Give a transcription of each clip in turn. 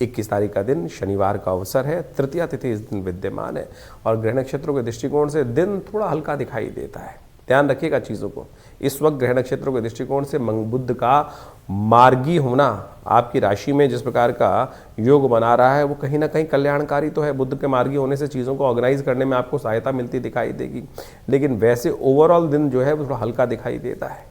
21 तारीख का दिन शनिवार का अवसर है, तृतीया तिथि इस दिन विद्यमान है और ग्रह नक्षत्रों के दृष्टिकोण से दिन थोड़ा हल्का दिखाई देता है। ध्यान रखिएगा चीज़ों को। इस वक्त ग्रह नक्षत्रों के दृष्टिकोण से बुध का मार्गी होना आपकी राशि में जिस प्रकार का योग बना रहा है वो कहीं ना कहीं कल्याणकारी तो है। बुध के मार्गी होने से चीज़ों को ऑर्गेनाइज करने में आपको सहायता मिलती दिखाई देगी, लेकिन वैसे ओवरऑल दिन जो है वो थोड़ा हल्का दिखाई देता है।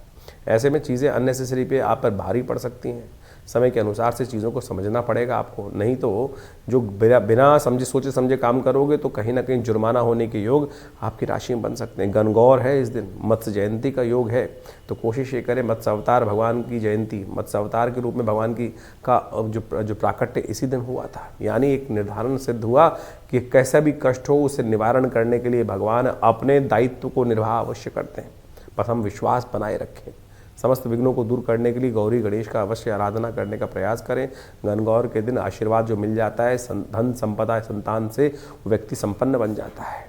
ऐसे में चीज़ें अननेसेसरी पे आप पर भारी पड़ सकती हैं। समय के अनुसार से चीज़ों को समझना पड़ेगा आपको, नहीं तो जो बिना समझे सोचे समझे काम करोगे तो कहीं ना कहीं जुर्माना होने के योग आपकी राशि में बन सकते हैं। गणगौर है इस दिन, मत्स्य जयंती का योग है, तो कोशिश ये करें मत्स्य अवतार भगवान की जयंती, मत्स्य अवतार के रूप में भगवान की का जो प्राकट्य इसी दिन हुआ था। यानी एक निर्धारण सिद्ध हुआ कि कैसा भी कष्ट हो उसे निवारण करने के लिए भगवान अपने दायित्व को निर्वाह अवश्य करते हैं। बस हम विश्वास बनाए रखें। समस्त विघ्नों को दूर करने के लिए गौरी गणेश का अवश्य आराधना करने का प्रयास करें। गणगौर के दिन आशीर्वाद जो मिल जाता है, धन संपदा संतान से व्यक्ति संपन्न बन जाता है।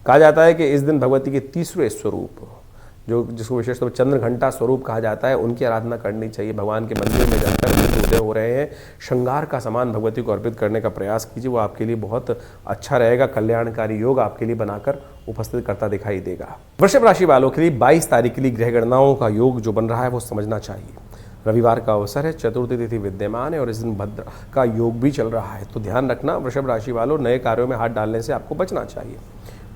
कहा जाता है कि इस दिन भगवती के तीसरे स्वरूप जिसको विशेष तौर पर चंद्र घंटा स्वरूप कहा जाता है, उनकी आराधना करनी चाहिए। भगवान के मंदिर में जाकर उदय हो रहे हैं, श्रृंगार का सामान भगवती को अर्पित करने का प्रयास कीजिए, वो आपके लिए बहुत अच्छा रहेगा। कल्याणकारी योग आपके लिए बनाकर उपस्थित करता दिखाई देगा। वृषभ राशि वालों के लिए 22 तारीख के लिए ग्रह गणनाओं का योग जो बन रहा है वो समझना चाहिए। रविवार का अवसर है, चतुर्थी तिथि विद्यमान है और इस दिन भद्र का योग भी चल रहा है, तो ध्यान रखना वृषभ राशि वालों, नए कार्यों में हाथ डालने से आपको बचना चाहिए।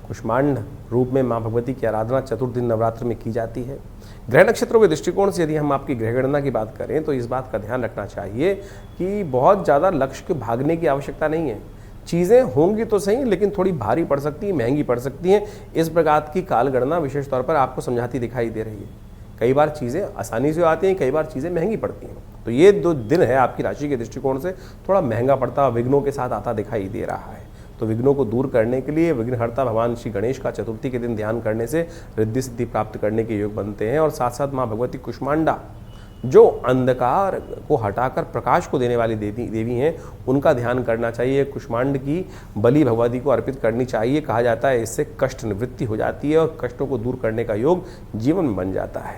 कुष्मांड रूप में मां भगवती की आराधना चतुर्थ दिन नवरात्र में की जाती है। ग्रह नक्षत्रों के दृष्टिकोण से यदि हम आपकी ग्रह गणना की बात करें तो इस बात का ध्यान रखना चाहिए कि बहुत ज़्यादा लक्ष्य के भागने की आवश्यकता नहीं है। चीज़ें होंगी तो सही, लेकिन थोड़ी भारी पड़ सकती हैं, महंगी पड़ सकती हैं। इस प्रकार की काल गणना विशेष तौर पर आपको समझाती दिखाई दे रही है। कई बार चीज़ें आसानी से आती हैं, कई बार चीज़ें महंगी पड़ती हैं। तो ये दो दिन है आपकी राशि के दृष्टिकोण से थोड़ा महंगा पड़ता, विघ्नों के साथ आता दिखाई दे रहा है। तो विघ्नों को दूर करने के लिए विघ्नहर्ता भगवान श्री गणेश का चतुर्थी के दिन ध्यान करने से रिद्धि सिद्धि प्राप्त करने के योग बनते हैं। और साथ साथ माँ भगवती कुष्मांडा जो अंधकार को हटाकर प्रकाश को देने वाली देवी हैं, उनका ध्यान करना चाहिए। कुष्मांड की बलि भगवती को अर्पित करनी चाहिए। कहा जाता है इससे कष्ट निवृत्ति हो जाती है और कष्टों को दूर करने का योग जीवन में बन जाता है।